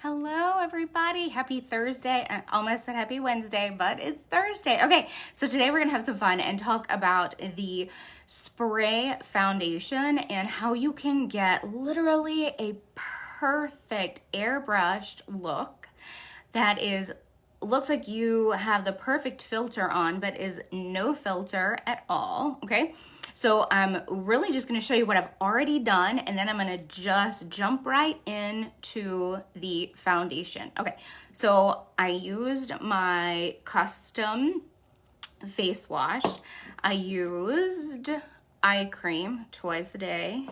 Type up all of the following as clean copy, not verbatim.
Hello, everybody. Happy Thursday. I almost said happy Wednesday, but it's Thursday. Okay, so today we're going to have some fun and talk about the spray foundation and how you can get literally a perfect airbrushed look that looks like you have the perfect filter on, but is no filter at all, okay? So I'm really just gonna show you what I've already done, and then I'm gonna just jump right into the foundation. Okay, so I used my custom face wash. I used eye cream twice a day.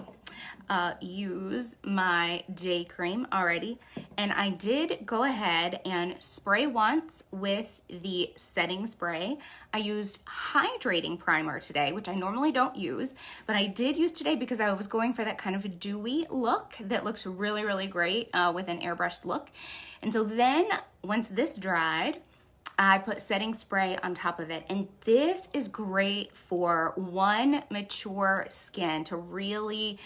Use my day cream already, and I did go ahead and spray once with the setting spray. I used hydrating primer today, which I normally don't use, but I did use today because I was going for that kind of a dewy look that looks really, really great with an airbrushed look. And so then once this dried, I put setting spray on top of it, and this is great for mature skin to really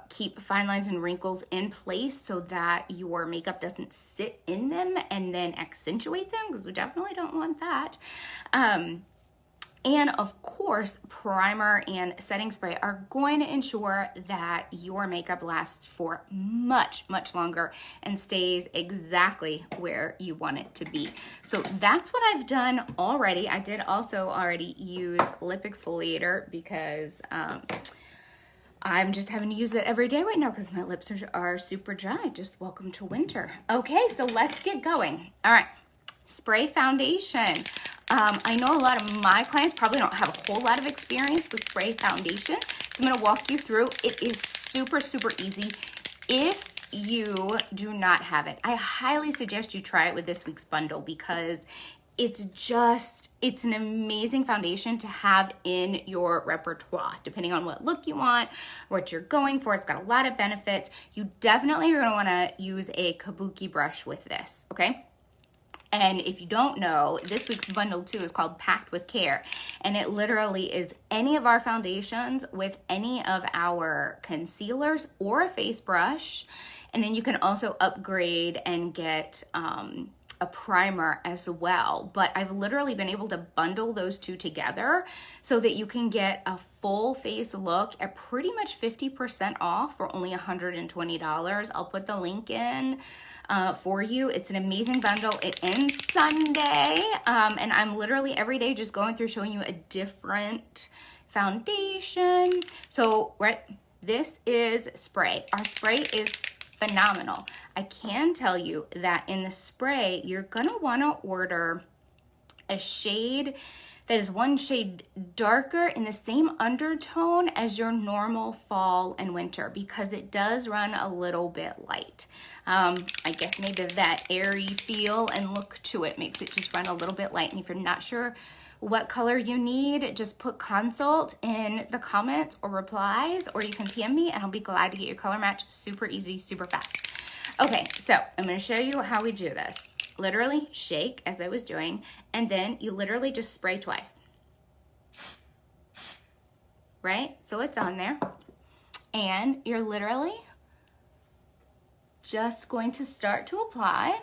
keep fine lines and wrinkles in place so that your makeup doesn't sit in them and then accentuate them, because we definitely don't want that. And of course, primer and setting spray are going to ensure that your makeup lasts for much, much longer and stays exactly where you want it to be. So that's what I've done already. I did also already use lip exfoliator because I'm just having to use it every day right now because my lips are super dry. Just welcome to winter. Okay, so let's get going. All right, spray foundation. I know a lot of my clients probably don't have a whole lot of experience with spray foundation, so I'm gonna walk you through. It is super, super easy. If you do not have it, I highly suggest you try it with this week's bundle because it's an amazing foundation to have in your repertoire, depending on what look you want, what you're going for. It's got a lot of benefits. You definitely are gonna wanna use a kabuki brush with this, okay? And if you don't know, this week's bundle too is called Packed with Care. And it literally is any of our foundations with any of our concealers or a face brush. And then you can also upgrade and get a primer as well. But I've literally been able to bundle those two together so that you can get a full face look at pretty much 50% off for only $120. I'll put the link in for you. It's an amazing bundle. It ends Sunday. And I'm literally every day just going through showing you a different foundation. So, right, this is spray. Our spray is phenomenal. I can tell you that in the spray, you're gonna wanna order a shade that is one shade darker in the same undertone as your normal fall and winter, because it does run a little bit light. I guess maybe that airy feel and look to it makes it just run a little bit light. And if you're not sure what color you need, just put consult in the comments or replies, or you can PM me and I'll be glad to get your color match super easy, super fast. Okay, so I'm gonna show you how we do this. Literally shake as I was doing, and then you literally just spray twice. Right? So it's on there. And you're literally just going to start to apply.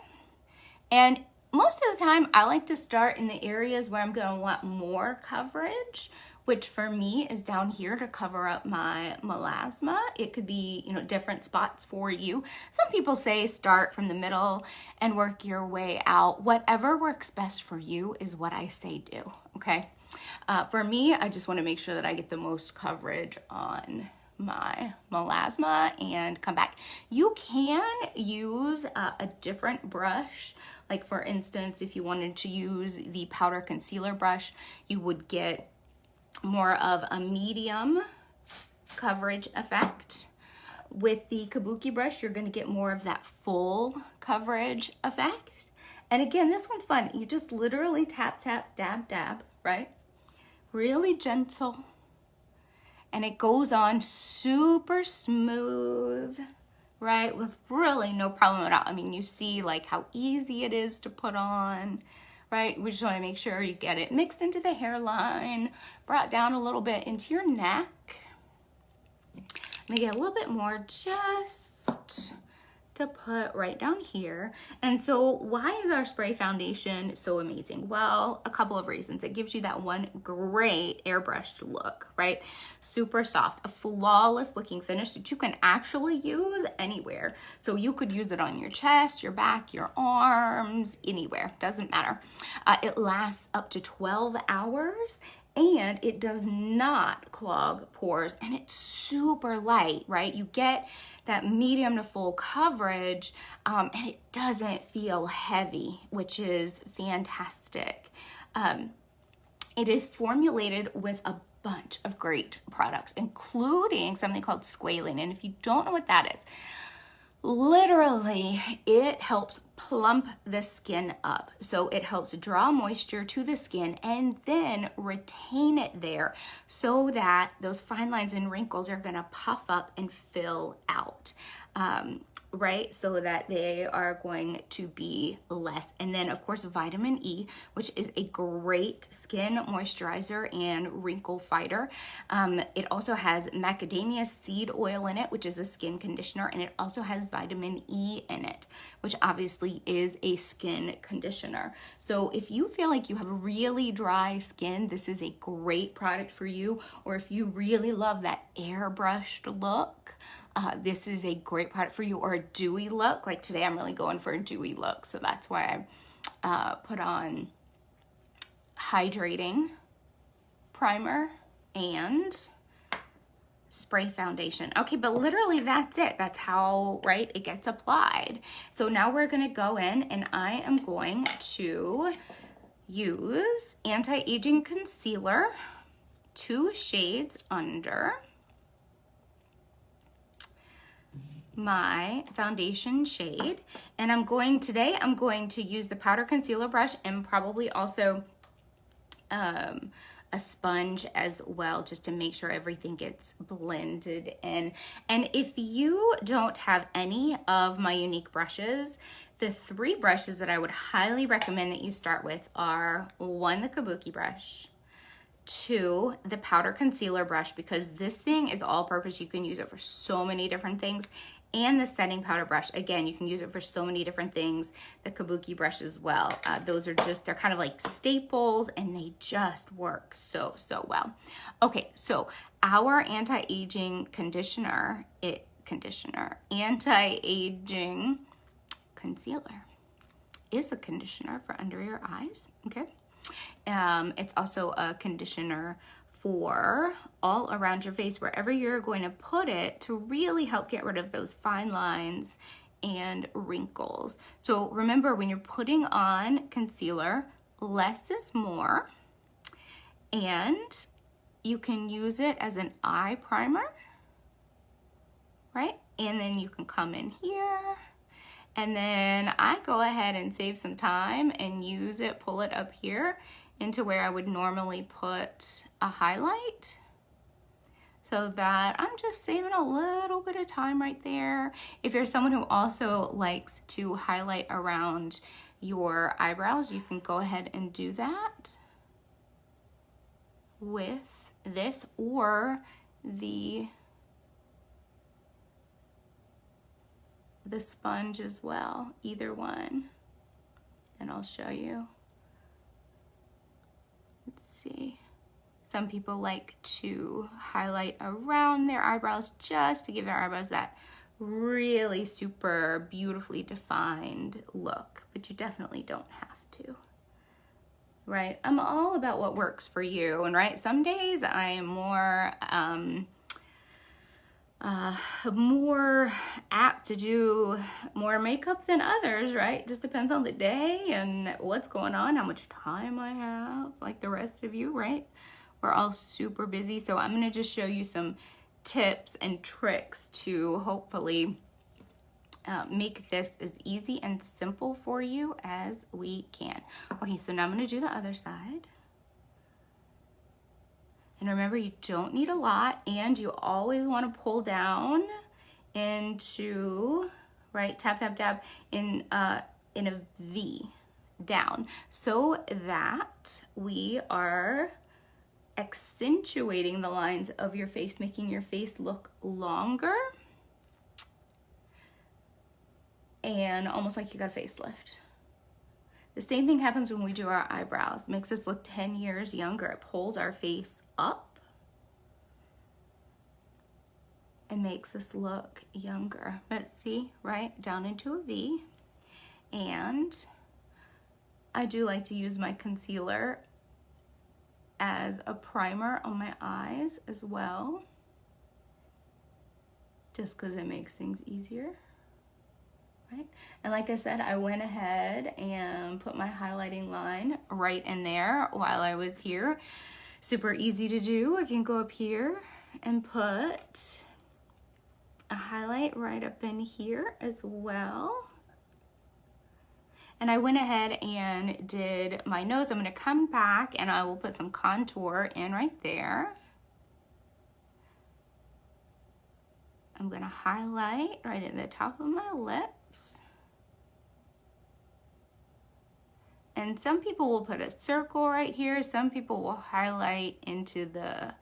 And most of the time, I like to start in the areas where I'm gonna want more coverage, which for me is down here to cover up my melasma. It could be, different spots for you. Some people say start from the middle and work your way out. Whatever works best for you is what I say do, okay? For me, I just wanna make sure that I get the most coverage on my melasma and come back. You can use a different brush. Like for instance, if you wanted to use the powder concealer brush, you would get more of a medium coverage effect. With the kabuki brush, you're gonna get more of that full coverage effect. And again, this one's fun. You just literally tap, tap, dab, dab, right? Really gentle. And it goes on super smooth, right? With really no problem at all. I mean, you see like how easy it is to put on, right? We just wanna make sure you get it mixed into the hairline, brought down a little bit into your neck. Let me get a little bit more just to put right down here. And so why is our spray foundation so amazing? Well, a couple of reasons. It gives you that one great airbrushed look, right? Super soft, a flawless looking finish that you can actually use anywhere. So you could use it on your chest, your back, your arms, anywhere, doesn't matter. It lasts up to 12 hours. And it does not clog pores, and it's super light, right? You get that medium to full coverage, and it doesn't feel heavy, which is fantastic. It is formulated with a bunch of great products, including something called squalene. And if you don't know what that is, literally, it helps plump the skin up. So it helps draw moisture to the skin and then retain it there so that those fine lines and wrinkles are gonna puff up and fill out. Right? So that they are going to be less. And then of course, vitamin E, which is a great skin moisturizer and wrinkle fighter. It also has macadamia seed oil in it, which is a skin conditioner. And it also has vitamin E in it, which obviously is a skin conditioner. So if you feel like you have really dry skin, this is a great product for you. Or if you really love that airbrushed look, this is a great product for you. Or a dewy look, like today I'm really going for a dewy look, so that's why I put on hydrating primer and spray foundation. Okay, but literally that's it. That's how, right, it gets applied. So now we're gonna go in and I am going to use anti-aging concealer, 2 shades under my foundation shade. And today I'm going to use the powder concealer brush and probably also a sponge as well, just to make sure everything gets blended in. And if you don't have any of my unique brushes, the 3 brushes that I would highly recommend that you start with are 1, the kabuki brush, 2, the powder concealer brush, because this thing is all purpose. You can use it for so many different things. And the setting powder brush, again, you can use it for so many different things. The kabuki brush as well. They're kind of like staples and they just work so well. Okay, so our anti-aging anti-aging concealer is a conditioner for under your eyes, okay? It's also a conditioner for all around your face, wherever you're going to put it, to really help get rid of those fine lines and wrinkles. So remember, when you're putting on concealer, less is more, and you can use it as an eye primer, right? And then you can come in here, and then I go ahead and save some time and use it, pull it up here into where I would normally put a highlight, so that I'm just saving a little bit of time right there. If you're someone who also likes to highlight around your eyebrows, you can go ahead and do that with this or the sponge as well, either one, and I'll show you. Let's see. Some people like to highlight around their eyebrows just to give their eyebrows that really super beautifully defined look, but you definitely don't have to, right? I'm all about what works for you, and right, some days I am more apt to do more makeup than others, right? Just depends on the day and what's going on, how much time I have, like the rest of you, right? We're all super busy, so I'm gonna just show you some tips and tricks to hopefully make this as easy and simple for you as we can. Okay, so now I'm gonna do the other side. And remember, you don't need a lot, and you always want to pull down into, right, tap, tap, tap, in a V down, so that we are accentuating the lines of your face, making your face look longer. and almost like you got a facelift. The same thing happens when we do our eyebrows. It makes us look 10 years younger. It pulls our face up and makes us look younger. Let's see, right down into a V. And I do like to use my concealer as a primer on my eyes as well, just because it makes things easier. Right? And like I said, I went ahead and put my highlighting line right in there while I was here. Super easy to do. I can go up here and put a highlight right up in here as well. And I went ahead and did my nose. I'm gonna come back and I will put some contour in right there. I'm gonna highlight right at the top of my lips. And some people will put a circle right here. Some people will highlight into the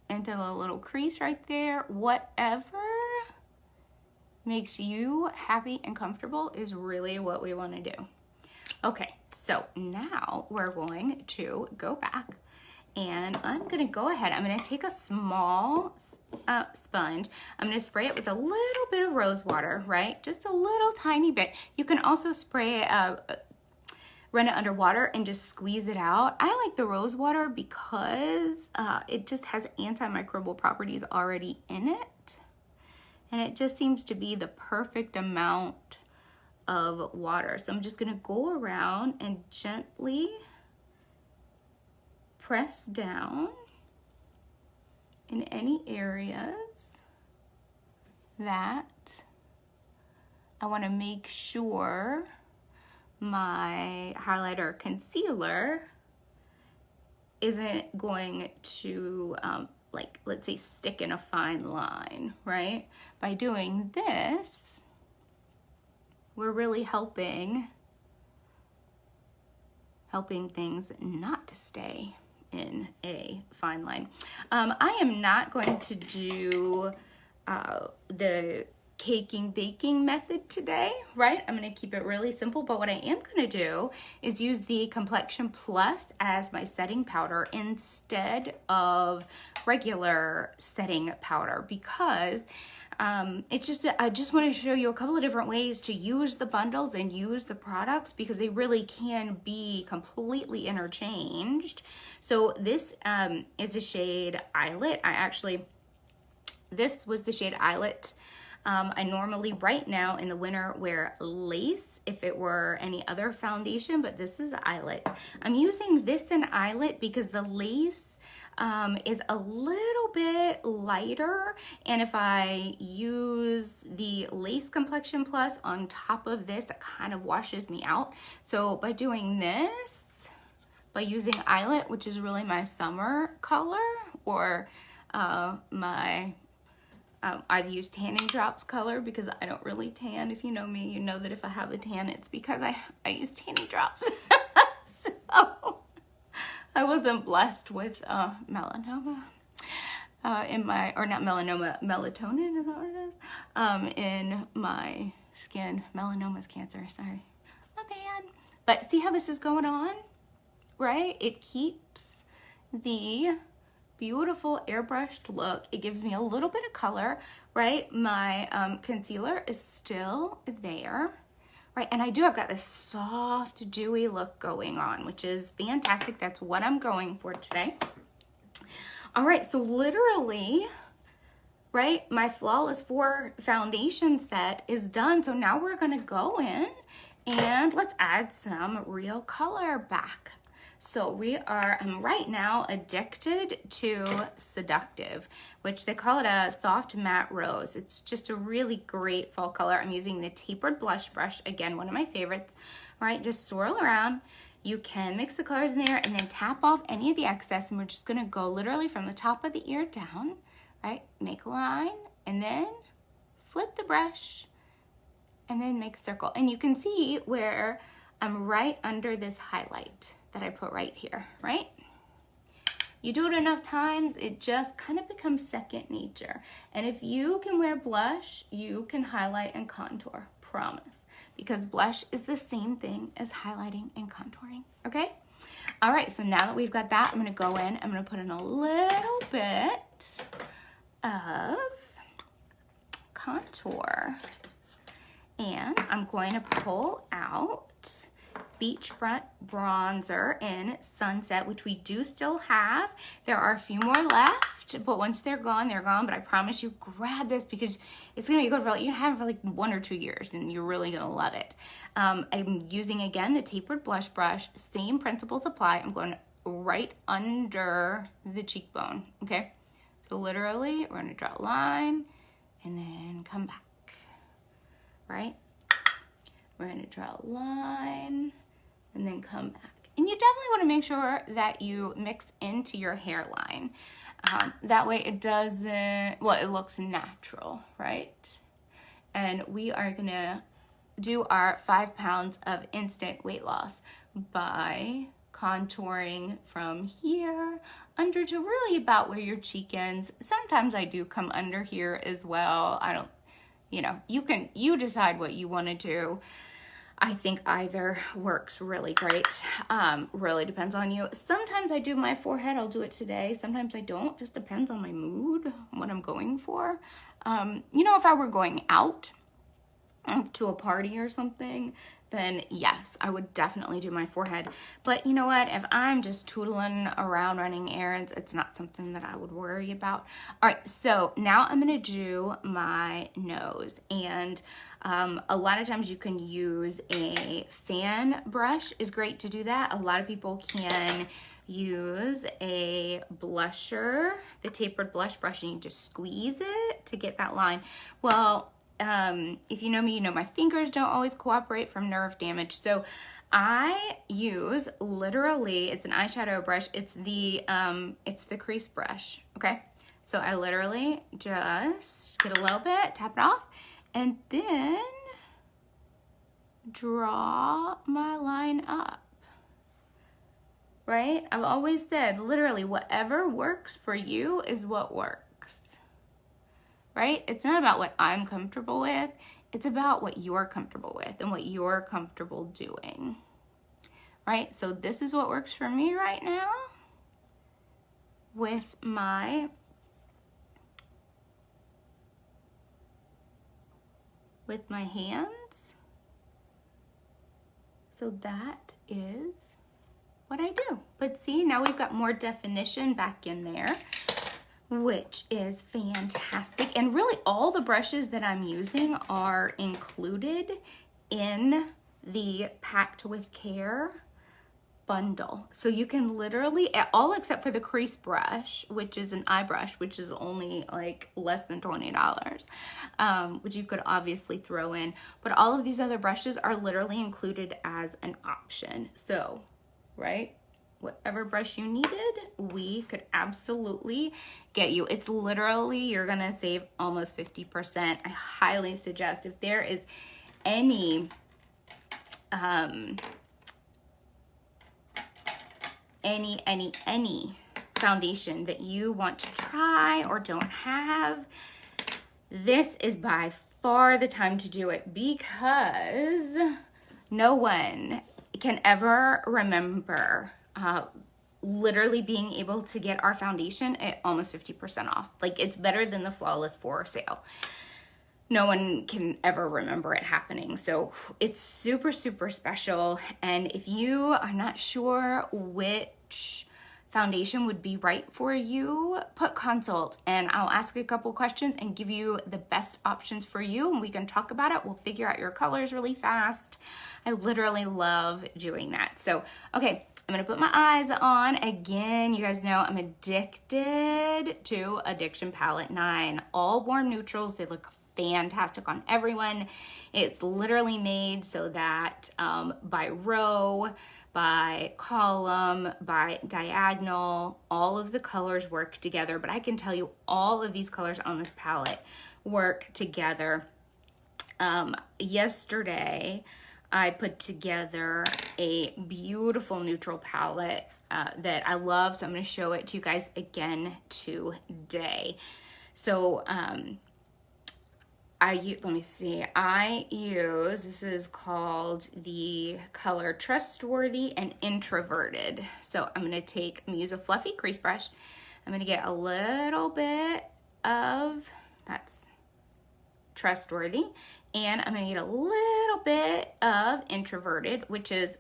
little crease right there. Whatever makes you happy and comfortable is really what we want to do. Okay, so now we're going to go back and I'm gonna go ahead. I'm gonna take a small sponge. I'm gonna spray it with a little bit of rose water, right? Just a little tiny bit. You can also spray it, run it under water and just squeeze it out. I like the rose water because it just has antimicrobial properties already in it. And it just seems to be the perfect amount of water. So I'm just gonna go around and gently press down in any areas that I wanna make sure my highlighter concealer isn't going to like, let's say, stick in a fine line, right? By doing this, we're really helping things not to stay in a fine line. I am not going to do the caking baking method today, right? I'm gonna keep it really simple, but what I am gonna do is use the Complexion Plus as my setting powder instead of regular setting powder, because it's just, I just want to show you a couple of different ways to use the bundles and use the products, because they really can be completely interchanged. So this is a shade Eyelet. This was the shade Eyelet. I normally, right now in the winter, wear Lace if it were any other foundation, but this is Eyelet. I'm using this in Eyelet because the Lace is a little bit lighter, and if I use the Lace Complexion Plus on top of this, it kind of washes me out. So by doing this, by using Eyelet, which is really my summer color, or I've used Tanning Drops color because I don't really tan. If you know me, you know that if I have a tan, it's because I use Tanning Drops. So I wasn't blessed with melanoma in my, or not melanoma, melatonin, is that what it is? In my skin. Melanoma's cancer, sorry. My bad. But see how this is going on, right? It keeps the beautiful airbrushed look. It gives me a little bit of color, right? My concealer is still there, right? And I've got this soft, dewy look going on, which is fantastic. That's what I'm going for today. All right, so literally, right, my Flawless 4 foundation set is done. So now we're gonna go in and let's add some real color back. So I'm right now addicted to Seductive, which they call it a soft matte rose. It's just a really great fall color. I'm using the tapered blush brush, again, one of my favorites, right? Just swirl around. You can mix the colors in there and then tap off any of the excess, and we're just gonna go literally from the top of the ear down, right? Make a line and then flip the brush and then make a circle. And you can see where I'm right under this highlight that I put right here, right? You do it enough times, it just kind of becomes second nature. And if you can wear blush, you can highlight and contour, promise. Because blush is the same thing as highlighting and contouring, okay? All right, so now that we've got that, I'm gonna go in, I'm gonna put in a little bit of contour. And I'm going to pull out Beachfront Bronzer in Sunset, which we do still have. There are a few more left, but once they're gone, they're gone. But I promise you, grab this because it's gonna be good for, you have it for like 1 or 2 years and you're really gonna love it. I'm using, again, the tapered blush brush, same principles apply. I'm going right under the cheekbone, okay? So literally, we're gonna draw a line and then come back, right? We're gonna draw a line and then come back. And you definitely wanna make sure that you mix into your hairline. That way it doesn't, well, it looks natural, right? And we are gonna do our 5 pounds of instant weight loss by contouring from here under to really about where your cheek ends. Sometimes I do come under here as well. I don't, you know, you decide what you want to do. I think either works really great. Really depends on you. Sometimes I do my forehead. I'll do it today. Sometimes I don't. Just depends on my mood, what I'm going for. You know, if I were going out to a party or something, then yes, I would definitely do my forehead. But you know what? If I'm just tootling around running errands, it's not something that I would worry about. All right, so now I'm gonna do my nose. And a lot of times you can use a fan brush is great to do that. A lot of people can use a blusher, the tapered blush brush, and you just squeeze it to get that line. Well, if you know me, you know my fingers don't always cooperate from nerve damage. So I use literally, it's an eyeshadow brush. It's the crease brush. Okay. So I literally just get a little bit, tap it off, and then draw my line up. Right? I've always said literally whatever works for you is what works. Right? It's not about what I'm comfortable with. It's about what you're comfortable with and what you're comfortable doing. Right? So this is what works for me right now with my hands. So that is what I do. But see, now we've got more definition back in there, which is fantastic. And really all the brushes that I'm using are included in the Packed with Care bundle. So you can literally, all except for the crease brush, which is an eye brush, which is only like less than $20, which you could obviously throw in. But all of these other brushes are literally included as an option. So, right? Whatever brush you needed, we could absolutely get you. It's literally, you're gonna save almost 50%. I highly suggest if there is any foundation that you want to try or don't have, this is by far the time to do it, because no one can ever remember literally being able to get our foundation at almost 50% off. Like, it's better than the Flawless 4 sale. No one can ever remember it happening. So it's super, super special. And if you are not sure which foundation would be right for you, put consult and I'll ask a couple questions and give you the best options for you, and we can talk about it. We'll figure out your colors really fast. I literally love doing that. So, okay, I'm gonna put my eyes on. Again, you guys know I'm addicted to Addiction Palette 9. All warm neutrals, they look fantastic on everyone. It's literally made so that by row, by column, by diagonal, all of the colors work together. But I can tell you all of these colors on this palette work together. Yesterday, I put together a beautiful neutral palette that I love. So I'm going to show it to you guys again today. So let me see, this is called the color Trustworthy and Introverted. So I'm going to use a fluffy crease brush. I'm going to get a little bit of, that's Trustworthy, and I'm going to get a little bit of Introverted, which is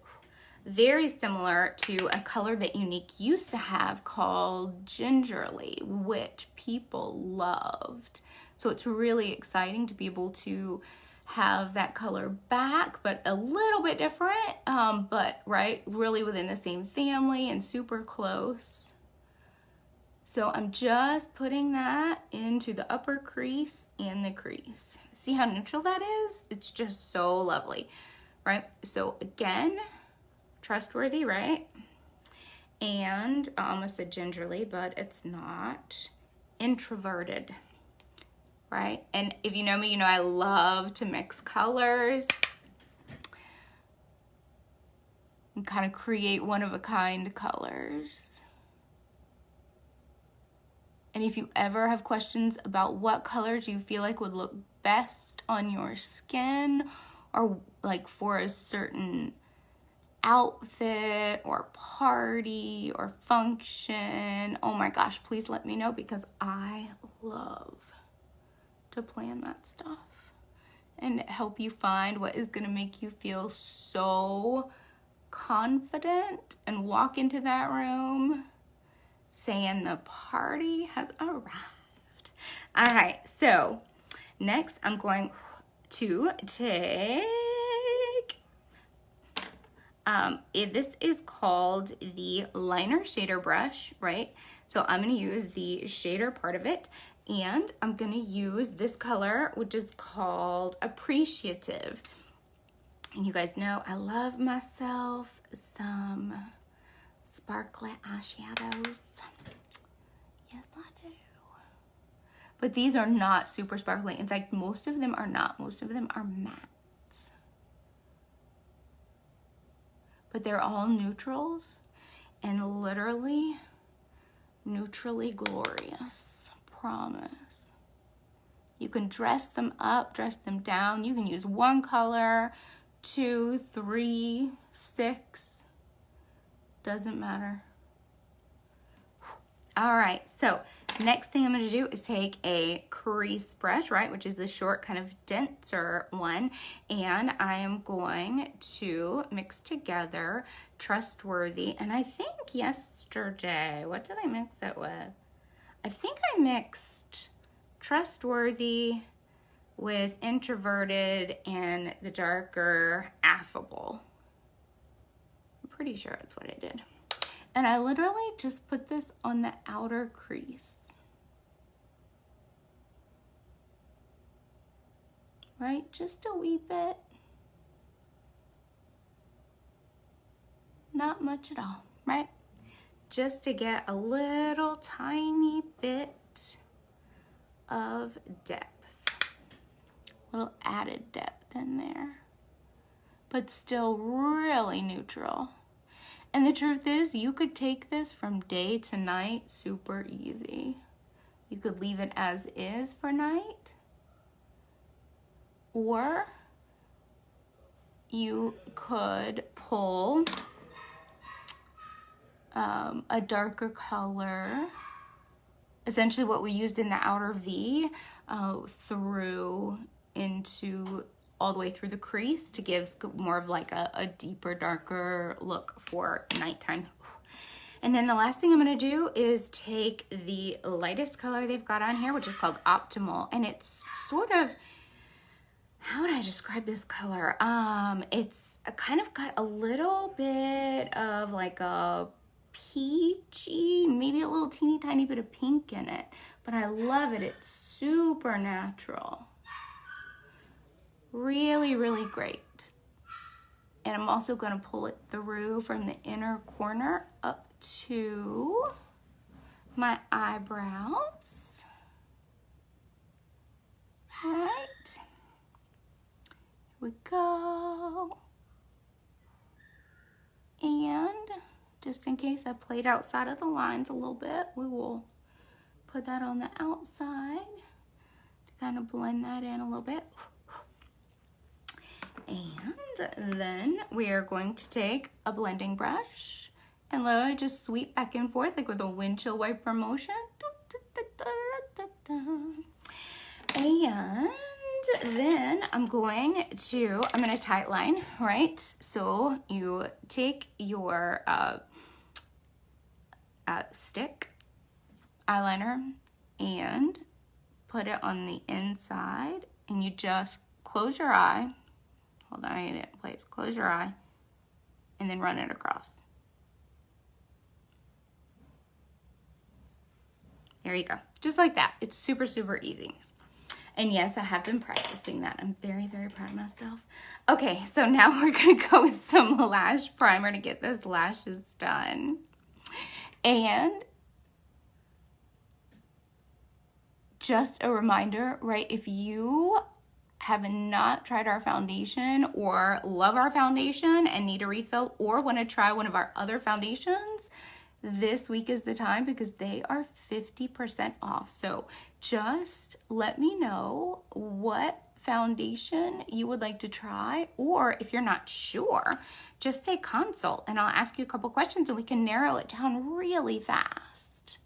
very similar to a color that Unique used to have called Gingerly, which people loved. So it's really exciting to be able to have that color back, but a little bit different, but right, really within the same family and super close. So I'm just putting that into the upper crease and the crease. See how neutral that is? It's just so lovely, right? So again, Trustworthy, right? And I almost said Gingerly, but it's not. Introverted, right? And if you know me, you know I love to mix colors and kind of create one-of-a-kind colors. And if you ever have questions about what colors you feel like would look best on your skin, or like for a certain outfit or party or function, oh my gosh, please let me know, because I love to plan that stuff and help you find what is going to make you feel so confident and walk into that room saying the party has arrived. All right, so next I'm going to take this is called the liner shader brush, right? So I'm going to use the shader part of it, and I'm going to use this color, which is called Appreciative. And you guys know I love myself some sparkly eyeshadows. Yes, I do. But these are not super sparkly. In fact, most of them are not. Most of them are matte. But they're all neutrals and literally neutrally glorious, promise. You can dress them up, dress them down. You can use one color, 2, 3, 6, doesn't matter. All right, so next thing I'm going to do is take a crease brush, right, which is the short kind of denser one, and I am going to mix together Trustworthy. And I think yesterday, what did I mix it with? I think I mixed Trustworthy with Introverted and the darker Affable. I'm pretty sure that's what I did. And I literally just put this on the outer crease. Right? Just a wee bit. Not much at all, right? Just to get a little tiny bit of depth. A little added depth in there. But still really neutral. And the truth is, you could take this from day to night super easy. You could leave it as is for night, or you could pull a darker color, essentially what we used in the outer V, through into all the way through the crease to give more of like a deeper, darker look for nighttime. And then the last thing I'm going to do is take the lightest color they've got on here, which is called Optimal. And it's sort of, how would I describe this color? It's kind of got a little bit of like a peachy, maybe a little teeny tiny bit of pink in it. But I love it. It's super natural. Really, really great. And I'm also going to pull it through from the inner corner up to my eyebrows. All right. Here we go. just in case I played outside of the lines a little bit. We will put that on the outside to kind of blend that in a little bit. And then we are going to take a blending brush and literally just sweep back and forth like with a windshield wiper motion. And then I'm gonna tightline, right? So you take your stick eyeliner and put it on the inside, and you just close your eye. Hold on, I need it in place. Close your eye and then run it across. There you go. Just like that. It's super, super easy. And yes, I have been practicing that. I'm very, very proud of myself. Okay, so now we're going to go with some lash primer to get those lashes done. And just a reminder, right? If you have not tried our foundation or love our foundation and need a refill or want to try one of our other foundations, this week is the time because they are 50% off. So just let me know what foundation you would like to try, or if you're not sure, just say consult and I'll ask you a couple questions and we can narrow it down really fast.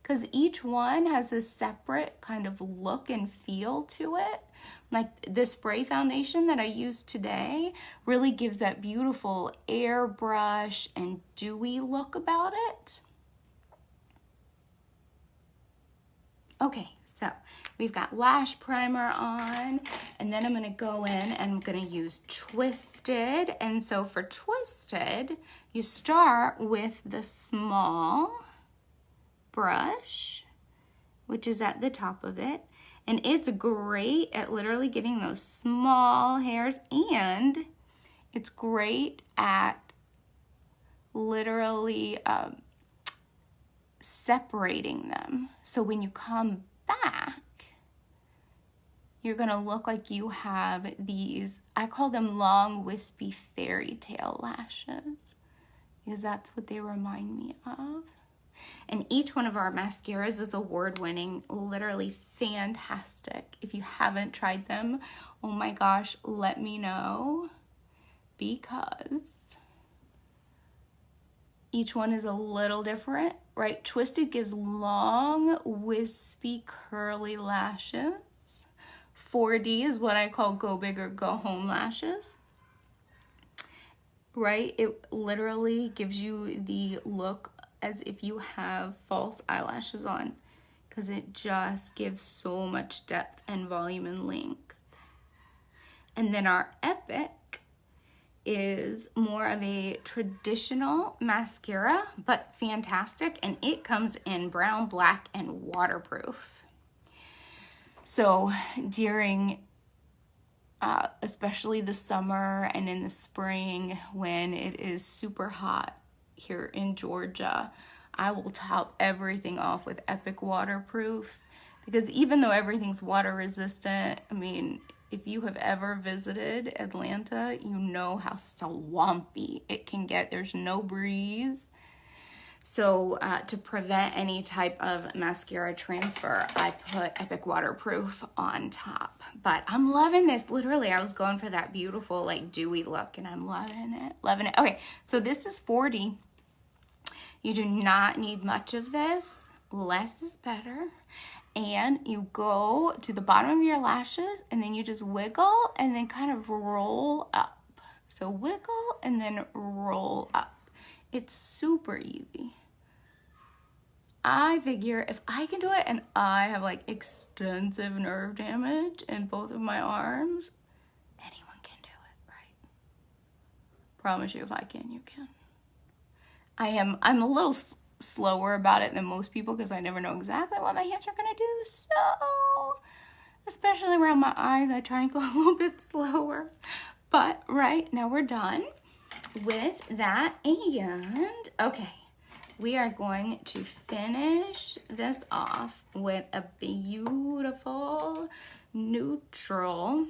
Because each one has a separate kind of look and feel to it. Like the spray foundation that I used today really gives that beautiful airbrush and dewy look about it. Okay, so we've got Lash Primer on, and then I'm gonna go in and I'm gonna use Twisted. And so for Twisted, you start with the small brush, which is at the top of it. And it's great at literally getting those small hairs, and it's great at literally separating them. So when you come back, you're gonna look like you have these, I call them long, wispy fairy tale lashes, because that's what they remind me of. And each one of our mascaras is award-winning, literally fantastic. If you haven't tried them, oh my gosh, let me know, because each one is a little different, right? Twisted gives long, wispy, curly lashes. 4D is what I call go big or go home lashes, right? It literally gives you the look as if you have false eyelashes on, because it just gives so much depth and volume and length. And then our Epic is more of a traditional mascara, but fantastic, and it comes in brown, black, and waterproof. So during especially the summer and in the spring when it is super hot here in Georgia, I will top everything off with Epic Waterproof, because even though everything's water resistant, I mean, if you have ever visited Atlanta, you know how swampy it can get. There's no breeze. So to prevent any type of mascara transfer, I put Epic Waterproof on top. But I'm loving this. Literally, I was going for that beautiful, like, dewy look, and I'm loving it. Loving it. Okay, so this is 40. You do not need much of this. Less is better. And you go to the bottom of your lashes, and then you just wiggle and then kind of roll up. So wiggle and then roll up. It's super easy. I figure if I can do it, and I have like extensive nerve damage in both of my arms, anyone can do it, right? Promise you, if I can, you can. I'm a little slower about it than most people because I never know exactly what my hands are gonna do. So, especially around my eyes, I try and go a little bit slower. But right now we're done with that, and okay, we are going to finish this off with a beautiful neutral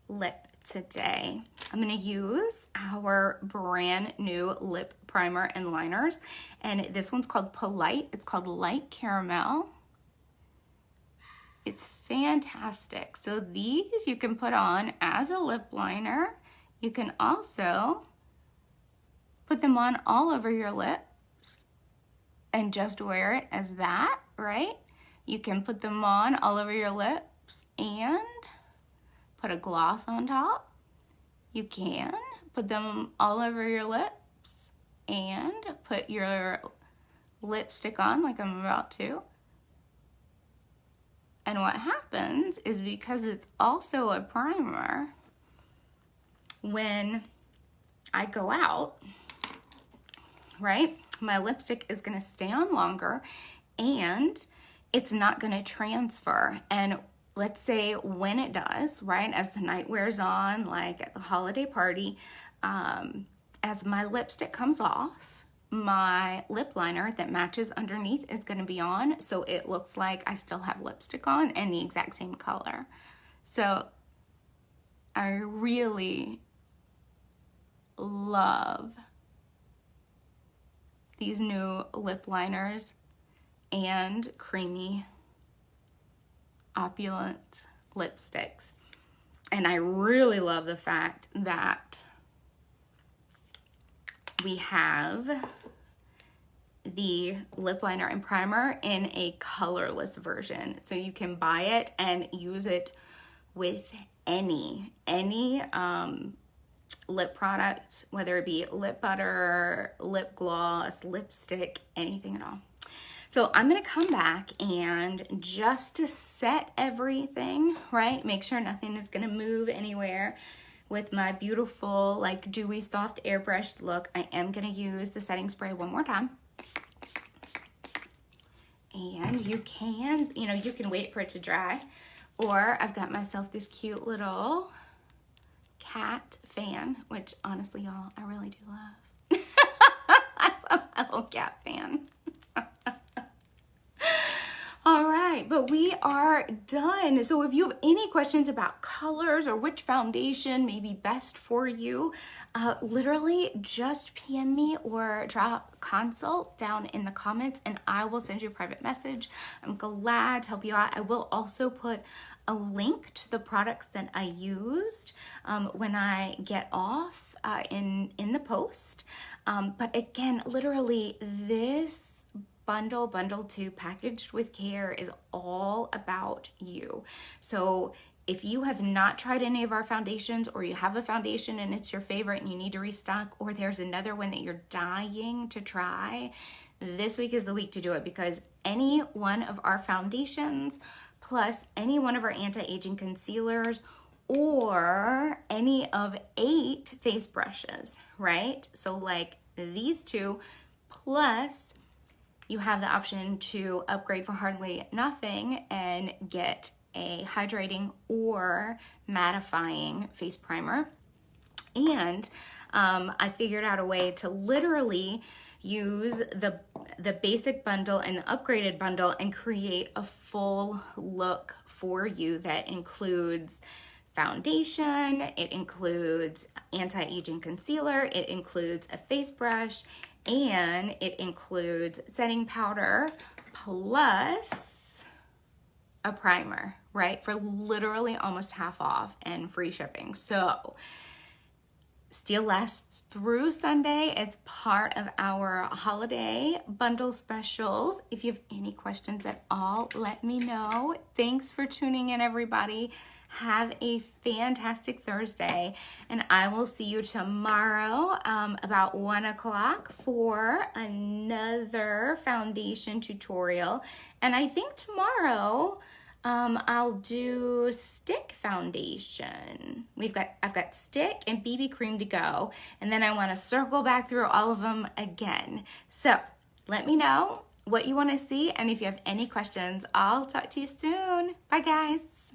lip today. I'm gonna use our brand new lip primer and liners. And this one's called Polite. It's called Light Caramel. It's fantastic. So these you can put on as a lip liner. You can also put them on all over your lips and just wear it as that, right? You can put them on all over your lips and put a gloss on top. You can put them all over your lips and put your lipstick on like I'm about to. And what happens is, because it's also a primer, when I go out, right, my lipstick is gonna stay on longer and it's not gonna transfer. And let's say when it does, right, as the night wears on, like at the holiday party, as my lipstick comes off, my lip liner that matches underneath is going to be on, so it looks like I still have lipstick on and the exact same color. So I really love these new lip liners and creamy opulent lipsticks. And I really love the fact that we have the lip liner and primer in a colorless version. So you can buy it and use it with any lip product, whether it be lip butter, lip gloss, lipstick, anything at all. So I'm gonna come back and just to set everything, right? Make sure nothing is gonna move anywhere. With my beautiful, like, dewy, soft airbrush look, I am gonna use the setting spray one more time. And you can, you can wait for it to dry. Or I've got myself this cute little cat fan, which honestly, y'all, I really do love. I love my little cat fan. All right, but we are done. So if you have any questions about colors or which foundation may be best for you, literally just PM me or drop consult down in the comments and I will send you a private message. I'm glad to help you out. I will also put a link to the products that I used when I get off in the post. But again, literally this bundle 2 packaged with care is all about you. So if you have not tried any of our foundations, or you have a foundation and it's your favorite and you need to restock, or there's another one that you're dying to try, this week is the week to do it, because any one of our foundations plus any one of our anti-aging concealers or any of 8 face brushes, right? So like these 2 plus you have the option to upgrade for hardly nothing and get a hydrating or mattifying face primer. And I figured out a way to literally use the basic bundle and the upgraded bundle and create a full look for you that includes foundation, it includes anti-aging concealer, it includes a face brush, and it includes setting powder plus a primer, right? For literally almost half off and free shipping. So still lasts through Sunday. It's part of our holiday bundle specials. If you have any questions at all, let me know. Thanks for tuning in, everybody. Have a fantastic Thursday, and I will see you tomorrow about 1 o'clock for another foundation tutorial. And I think tomorrow I'll do stick foundation. I've got stick and BB cream to go, and then I want to circle back through all of them again. So let me know what you want to see, and if you have any questions, I'll talk to you soon. Bye, guys.